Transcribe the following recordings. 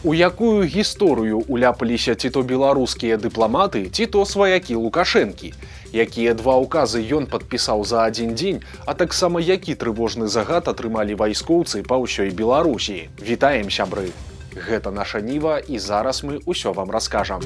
У якую гісторыю уляпаліся ці то беларускія дыпламаты, ці то сваякі Лукашэнкі? Якія два ўказы ён падпісаў за адзін дзень, а таксама які трывожны загад атрымалі вайскоўцы па ўсёй Беларусі? Вітаем, сябры! Гэта наша Ніва, і зараз мы ўсё вам раскажам.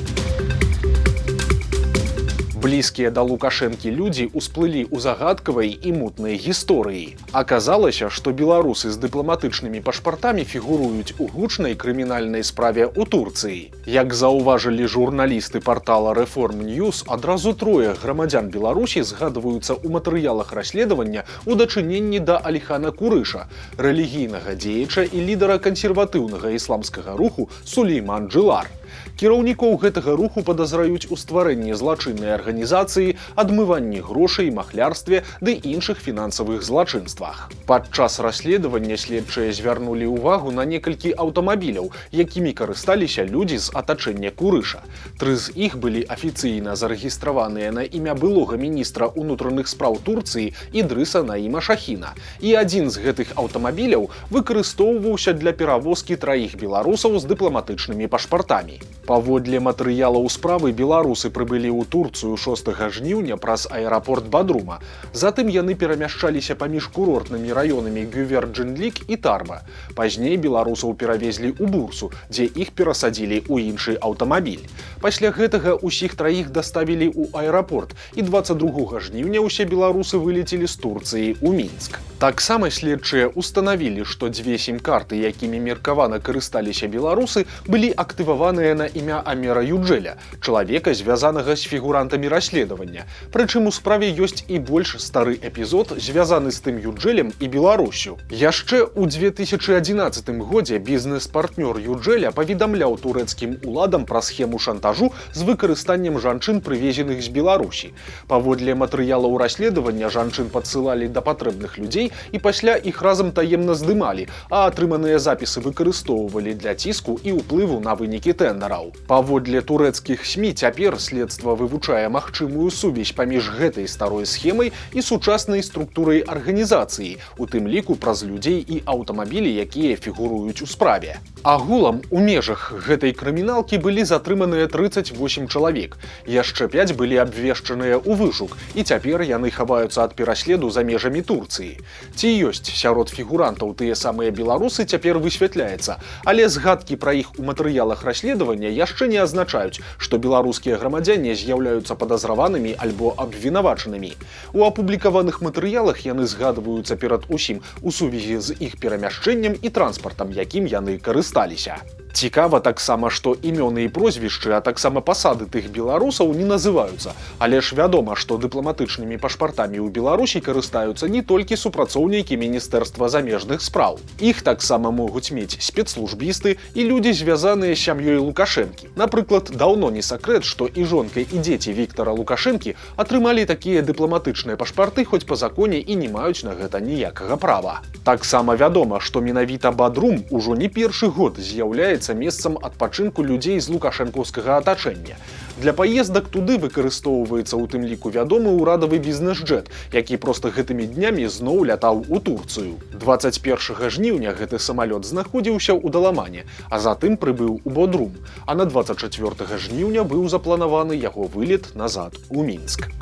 Блізкія да Лукашэнкі людзі ўсплылі ў загадкавай і мутнай гісторыі. Аказалася, што беларусы з дыпламатычнымі пашпартамі фігуруюць у гучнай крымінальнай справе ў Турцыі. Як заўважылі журналісты партала Reform News, адразу трое грамадзян Беларусі згадваюцца ў матэрыялах расследавання ў дачыненні да Аліхана Курыша, рэлігійнага дзеяча і лідара кансерватыўнага ісламскага руху Сулейман Джилар. Кіраўнікоў гэтага руху падазраюць у стварэнні злачыннай арганізацыі, адмыванні грошай, махлярстве ды іншых фінансавых злачынствах. Падчас расследавання следчыя звярнулі ўвагу на некалькі аўтамабіляў, якімі карысталіся людзі з атачэння Курыша. 3 з іх былі афіцыйна зарэгістраваныя на імя былога міністра ўнутраных спраў Турцыі Ідрыса Наіма Шахіна. І адзін з гэтых аўтамабіляў выкарыстоўваўся для перавозкі 3 беларусаў з дыпламатычнымі пашпартамі. Паводле матэрыялаў справы беларусы прыбылі ў Турцыю 6 жніўня праз аэрапорт Бадрума. Затым яны перамяшчаліся паміж курортнымі раёнамі Гюверджинлік і Тарба. Пазней беларусаў перавезлі ў Бурсу, дзе іх перасадзілі ў іншы аўтамабіль. Пасля гэтага ўсіх 3 даставілі ў аэрапорт, і 22 жніўня ўсе беларусы вылецелі з Турцыі ў Мінск. Таксама следчыя ўстанавілі, што 2 сім-карты, якімі меркавана карысталіся беларусы, былі актываваныя на імя Амера Юджэля, чалавека, звязанага з фігурантамі расследавання. Прычым у справе ёсць і больш стары эпізод, звязаны з тым Юджэлем і Беларусю. Яшчэ ў 2011 годзе бізнес-партнёр Юджэля паведамляў турэцкім уладам пра схему шантажу з выкарыстаннем жанчын, прывезеных з Беларусі. Паводле матэрыялаў расследавання жанчын падсылалі да патрэбных людзей і пасля іх разам таемна здымалі, а атрыманыя запісы выкарыстоўвалі для ціску і ўплыву на вынікі тэндараў. Паводле турэцкіх СМІ цяпер следства вывучае магчымую сувязь паміж гэтай старой схемай і сучаснай структурай арганізацыі, у тым ліку праз людзей і аўтамабілі, якія фігуруюць у справе. Агулам у межах гэтай крыміналкі былі затрыманыя 38 чалавек. Яшчэ 5 былі абвешчаныя ў вышук, і цяпер яны хаваюцца ад пераследу за межамі Турцыі. Ці ёсць сярод фігурантаў тыя самыя беларусы, цяпер высвятляецца, але згадкі пра іх у матэрыялах расследавання яшчэ не азначаюць, што беларускія грамадзяне з'яўляюцца падазраванымі альбо абвінавачанымі. У апублікаваных матэрыялах яны згадваюцца перад усім у сувязі з іх перамяшчэннем і транспартам, якім яны карысталіся. Цікава таксама, што імёны і прозвішчы, а таксама пасады тых беларусаў не называюцца, але ж вядома, што дыпламатычнымі пашпартамі ў Беларусі карыстаюцца не толькі супрацоўнікі Міністэрства замежных спраў. Іх таксама могуць мець спецслужбісты і людзі, звязаныя з сям'ёй Лукашэнкі. Напрыклад, даўно не сакрэт, што і жонка, і дзеці Віктара Лукашэнкі атрымалі такія дыпламатычныя пашпарты, хоць па законе і не маюць на гэта ніякага права. Таксама вядома, што менавіта Бадрум ужо не першы год з'яўляецца месцам адпачынку людзей з лукашэнкаўскага атачэння. Для паездак туды выкарыстоўваецца ў тым ліку вядомы ўрадавы бізнес-джэт, які проста гэтымі днямі зноў лятаў у Турцыю. 21 жніўня гэты самалёт знаходзіўся ў Даламане, а затым прыбыў у Бодрум, а на 24 жніўня быў запланаваны яго вылет назад у Мінск.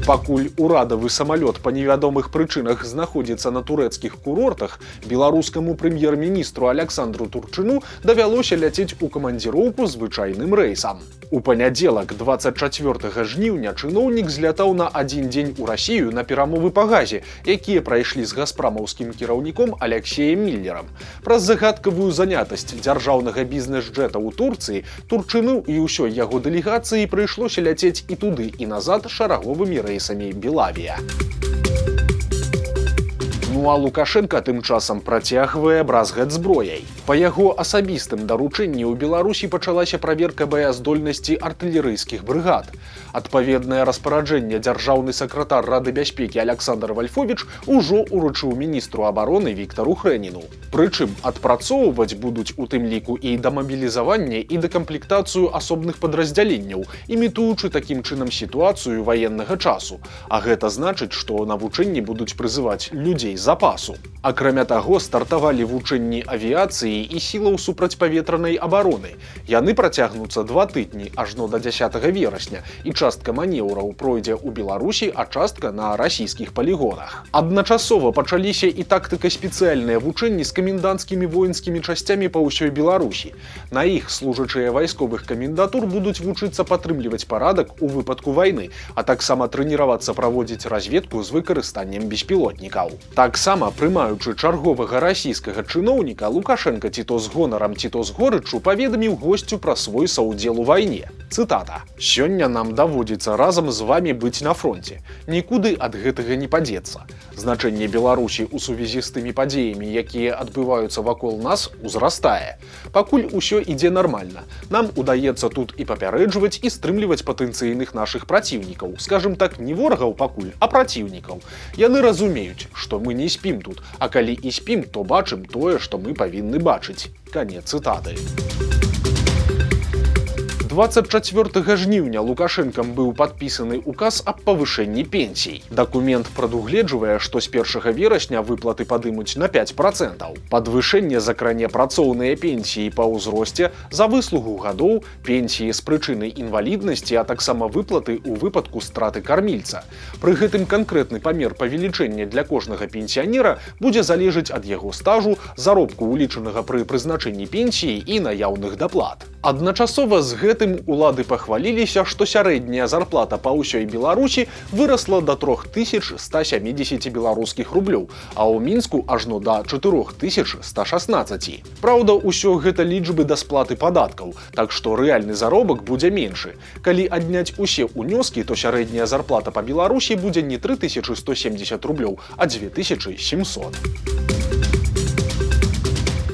Пакуль урадавы самалёт па невядомых прычынах знаходзіцца на турэцкіх курортах, беларускаму прэм'ер-міністру Аляксандру Турчыну давялося ляцець у камандзіроўку звычайным рэйсам. У панядзелак, 24 жніўня, чыноўнік злятаў на адзін дзень у Расію на перамовы па газе, якія прайшлі з газпрамаўскім кіраўніком Аляксеем Міллерам. Праз загадкавую занятасць дзяржаўнага бізнес-джэта ў Турцыі Турчыну і ўсёй яго дэлегацыі прыйшлося ляцець і туды, і назад шараговымі рэйсамі Белавія. Ну а Лукашенко тым часам працягвае бразгаць зброяй. Па яго асабістым даручэнні ў Беларусі пачалася праверка баяздольнасці артылерыйскіх брыгад. Адпаведнае распараджэнне дзяржаўны сакратар Рады бяспекі Аляксандр Вальфовіч ужо ўручыў міністру абароны Віктару Хрэніну. Прычым адпрацоўваць будуць у тым ліку і дамабілізаванне, і дэкамплектацыю асобных падраздзяленняў, імітуючы такім чынам сітуацыю ваеннага часу. А гэта значыць, што на вучэнні будуць прызываць людзей запасу. Акрамя таго, стартавалі вучэнні авіяцыі і сілаў супрацьпаветранай абароны. Яны працягнуцца 2 тыдні, ажно да 10 верасня, і частка манеўраў пройдзе ў Беларусі, а частка на расійскіх палігонах. Адначасова пачаліся і тактыка-спецыяльныя вучэнні з каменданцкімі воінскімі часцямі па ўсёй Беларусі. На іх служачыя вайсковых камендатур будуць вучыцца падтрымліваць парадак у выпадку вайны, а таксама трэніравацца праводзіць разведку з выкарыстаннем беспілотнікаў. Таксама прымаюць чарговага расійскага чыноўніка Лукашенка ці то з гонарам, ці то з горыччу паведаміў госцю пра свой саўдзел у вайне. Цытата: «Сёння нам даводзіцца разам з вамі быць на фронте. Нікуды ад гэтага не падзецца. Значэнне Беларусі ў сувязі з тымі падзеямі, якія адбываюцца вакол нас, узрастае. Пакуль усё ідзе нармальна. Нам удаецца тут і папярэджваць, і стрымліваць патэнцыйных нашых праціўнікаў. Скажем так, не ворагаў пакуль, а праціўнікаў. Яны разумеюць, што мы не спім тут, а калі і спім, то бачым тое, што мы павінны бачыць». Канец цытаты. 24 жніўня Лукашэнкам быў падпісаны указ аб павышэнні пенсій. Дакумент прадугледжвае, што з 1 верасня выплаты падымуць на 5%. Падвышэнне закране працоўныя пенсіі па ўзросце, за выслугу гадоў, пенсіі з прычыны інваліднасці, а таксама выплаты ў выпадку страты кармільца. Пры гэтым канкрэтны памер павелічэння для кожнага пенсіянера будзе залежаць ад яго стажу, заробку улічанага пры прызначэнні пенсіі і наяўных даплат. Адначасова з гэтым улады пахваліліся, што сярэдняя зарплата па ўсёй Беларусі вырасла да 3170 беларускіх рублёў, а ў Мінску ажно да 4116. Праўда, усё гэта лічбы да сплаты падаткаў, так што рэальны заробак будзе меншы. Калі адняць усе ўнёскі, то сярэдняя зарплата па Беларусі будзе не 3170 рублёў, а 2700.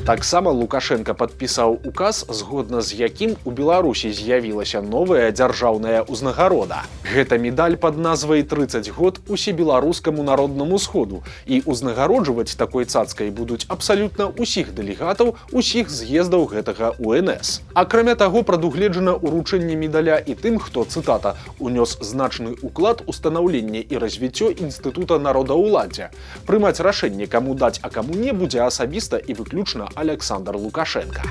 Таксама Лукашенка падпісаў указ, згодна з якім у Беларусі з'явілася новая дзяржаўная ўзнагарода. Гэта медаль пад назвай «30 год усебеларускаму народнаму сходу», і ўзнагароджваць такой цацкай будуць абсалютна ўсіх дэлегатаў усіх з'ездаў гэтага УНС. Акрамя таго, прадугледжана ўручэнне медаля і тым, хто, цытата, «унёс значны ўклад у станаўленне і развіццё інстытута народаўладдзя». Прымаць рашэнне, каму даць, а каму не, будзе асабіста і выключна Александр Лукашенко.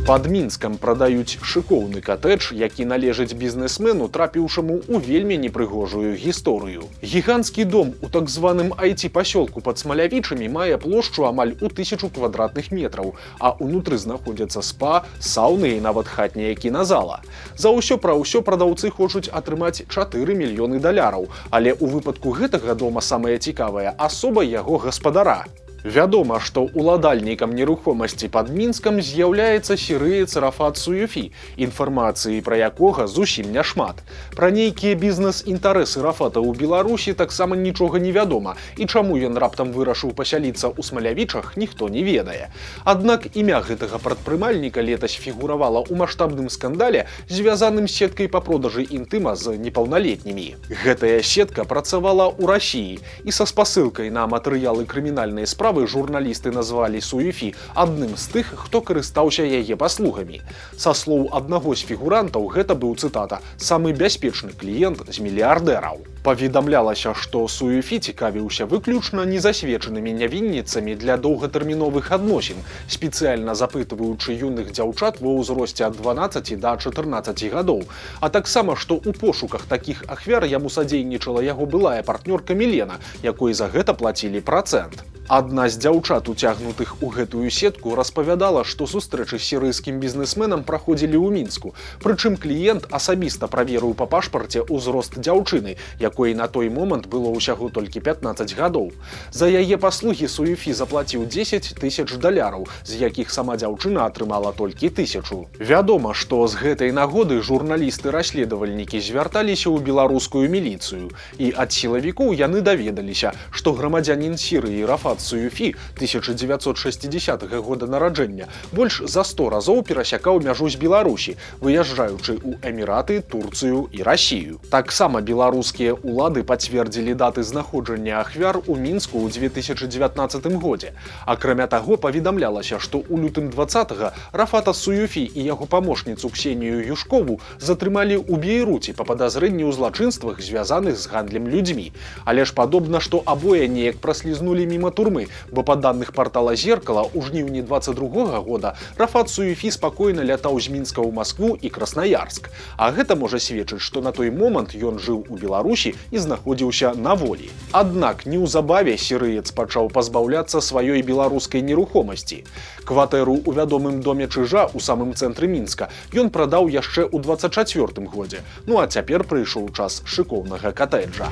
Пад Мінскам прадаюць шыкоўны катэдж, які належыць бізнесмену, трапіўшаму ў вельмі непрыгожую гісторыю. Гіганцкі дом у так званым IT-пасёлку пад Смалявічамі мае плошчу амаль у 1000 квадратных метраў, а ўнутры знаходзяцца спа, сауны і нават хатняя кіназала. За ўсё пра ўсё прадаўцы хочуць атрымаць 4 мільёны даляраў, але ў выпадку гэтага дома самае цікавае асоба яго гаспадара. Вядома, што уладальнікам нерухомасці пад Мінскам з'яўляецца сірыец Рафат Суюфі, інфармацыі пра якога зусім няшмат. Пра нейкія бізнес-інтарэсы Рафата ў Беларусі таксама нічога не вядома, і чаму ён раптам вырашыў пасяліцца ў Смалявічах, ніхто не ведае. Аднак імя гэтага прадпрымальніка летась фігуравала ў маштабным скандале, звязаным з сеткай па продажы інтыма з непаўналетнімі. Гэтая сетка працавала ў Расіі, і са спасылкай на матэрыялы крымінальнай справы журналісты назвалі Суюфі адным з тых, хто карыстаўся яе паслугамі. Са слоў аднаго з фігурантаў, гэта быў, цытата, «самы бяспечны кліент з мільярдэраў». Паведамлялася, што Суюфі цікавіўся выключна незасведчанымі нявінніцамі для доўгатэрміновых адносін, спецыяльна запытваючы юных дзяўчат ва ўзросце ад 12 да 14 гадоў, а таксама, што ў пошуках такіх ахвяр яму садзейнічала яго былая партнёрка Мілена, якой за гэта плацілі працэнт. Адна з дзяўчат, уцягнутых у гэтую сетку, распавядала, што сустрэчы з сірыйскім бізнесменам праходзілі ў Мінску. Прычым кліент асабіста праверыў па пашпарце ўзрост дзяўчыны, якой на той момант было ўсяго толькі 15 гадоў. За яе паслугі Суюфі заплаціў 10 000 даляраў, з якіх сама дзяўчына атрымала толькі 1000. Вядома, што з гэтай нагоды журналісты-расследавальнікі звярталіся ў беларускую міліцыю, і ад сілавікоў яны даведаліся, што грамадзянін Сірыі Рафат Суюфі 1960 года нараджэння больш за 100 разоў перасякаў мяжу з Беларусі, выязджаючы ў Эміраты, Турцыю і Расію. Таксама беларускія улады пацвердзілі даты знаходжання ахвяр у Мінску ў 2019 годзе. Акрамя таго, паведамлялася, што ў лютым 20-го Рафата Суюфі і яго памочніцу Ксенію Юшкову затрымалі ў Бейруце па падазрэнні ў злачынствах, звязаных з гандлем людзьмі. Але ж падобна, што абое неяк праслізнулі міма турмы, бо па даных партала «Зеркала» ў жніўні 22-го года Рафат Суюфі спакойна лятаў з Мінска ў Маскву і Краснаярск. А гэта можа сведчыць, што на той момант ён жыў у Беларусі і знаходзіўся на волі. Аднак неўзабаве сірыец пачаў пазбаўляцца сваёй беларускай нерухомасці. Кватэру ў вядомым доме Чыжа ў самым цэнтры Мінска ён прадаў яшчэ ў 24-м годзе. Ну а цяпер прыйшоў час шыкоўнага катэджа.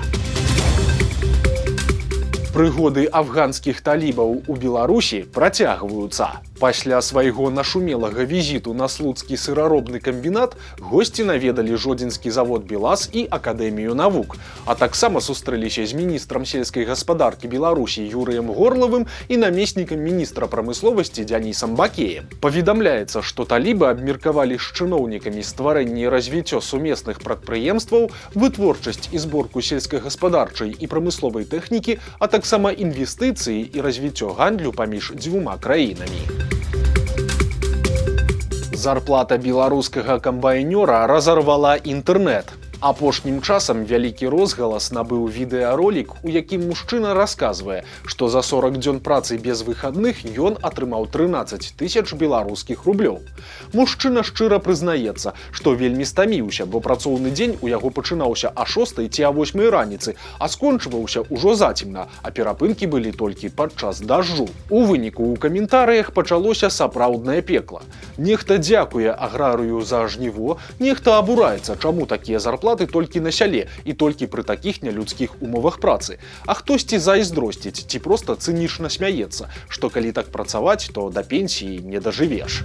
Прыгоды афганскіх талібаў у Беларусі працягваюцца. Пасля свайго нашумелага візіту на слуцкі сыраробны камбінат госці наведалі жодзінскі завод «БелАЗ» і Акадэмію навук, а таксама сустрэліся з міністрам сельскай гаспадаркі Беларусі Юрыем Горлавым і намеснікам міністра прамысловасці Дзянісам Бакеем. Паведамляецца, што талібы абмеркавалі з чыноўнікамі стварэнне і развіццё сумесных прадпрыемстваў, вытворчасць і зборку сельскагаспадарчай і прамысловай тэхнікі, а таксама інвестыцыі і развіццё гандлю паміж дзвюма краінамі. Зарплата беларускага камбайнёра разарвала інтэрнэт. Апошнім часам вялікі розгалас набыў відэаролік, у якім мужчына расказвае, што за 40 дзён працы без выхадных ён атрымаў 13 000 беларускіх рублёў. Мужчына шчыра прызнаецца, што вельмі стаміўся, бо працоўны дзень у яго пачынаўся а 6 ці а 8 раніцы, а скончваўся ўжо зацемна, а перапынкі былі толькі падчас дажджу. У выніку ў каментарыях пачалося сапраўднае пекла. Нехта дзякуе аграрыю за жніво, нехта абураецца, чаму такія зарплаты толькі на сяле і толькі пры такіх нелюдскіх умовах працы. А хтосьці зайздросціць ці проста цынічна смяецца, што калі так працаваць, то да пенсіі не дажывеш.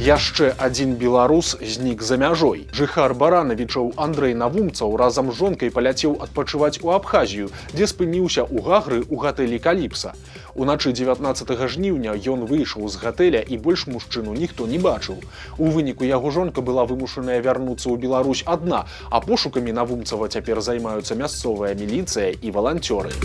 Яшчэ адзін беларус знік за мяжой. Жыхар Баранавічаў Андрэй Навумцаў разам з жонкай паляцеў адпачываць у Абхазію, дзе спыніўся ў Гагры ў гатэлі «Каліпса». Уначы 19 жніўня ён выйшаў з гатэля і больш мужчыну ніхто не бачыў. У выніку яго жонка была вымушаная вярнуцца ў Беларусь адна, а пошукамі Навумцава цяпер займаюцца мясцовая міліцыя і валанцёры.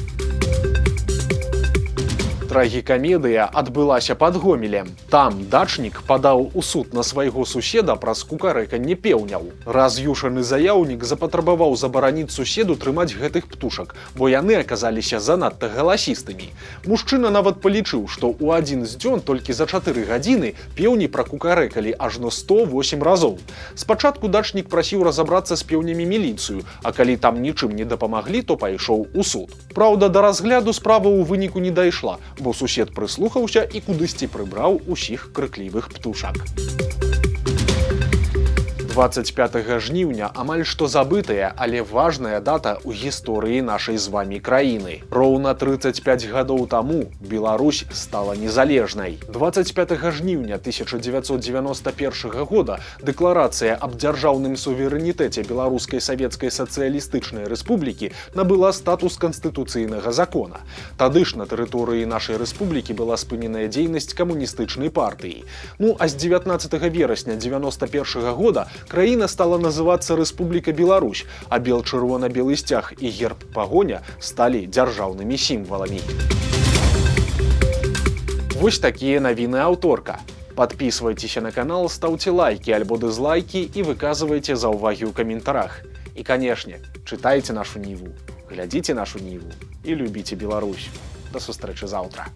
Трагікамедыя адбылася пад Гомелем. Там дачнік падаў у суд на свайго суседа праз кукарэканне пеўняў. Раз'юшаны заяўнік запатрабаваў забараніць суседу трымаць гэтых птушак, бо яны аказаліся занадта галасістымі. Мужчына нават палічыў, што ў адзін з дзён толькі за 4 гадзіны пеўні пракукарэкалі ажно 108 разоў. Спачатку дачнік прасіў разабрацца з пеўнямі міліцыю, а калі там нічым не дапамаглі, то пайшоў у суд. Праўда, да разгляду справа ў выніку не дайшла, бо сусед прыслухаўся і кудысьці прыбраў усіх крыклівых птушак. 25 жніўня амаль што забытая, але важная дата ў гісторыі нашай з вамі краіны. Роўна 35 гадоў таму Беларусь стала незалежнай. 25 жніўня 1991 года дэкларацыя аб дзяржаўным суверэнітэце Беларускай Савецкай Сацыялістычнай Рэспублікі набыла статус канстытуцыйнага закона. Тады ж на тэрыторыі нашай рэспублікі была спыненая дзейнасць камуністычнай партыі. Ну а з 19 верасня 91 года краіна стала называцца Рэспубліка Беларусь, а бел-чырвона-белы сцяг і герб пагоня сталі дзяржаўнымі сімваламі. Вось такія навіны аўторка. Падпісвайцеся на канал, стаўце лайкі альбо дызлайкі і выказвайце заўвагі ў каментарах. І, канешне, чытайце нашу Ніву, глядзіце нашу Ніву і любіце Беларусь. До сустрэчы заўтра.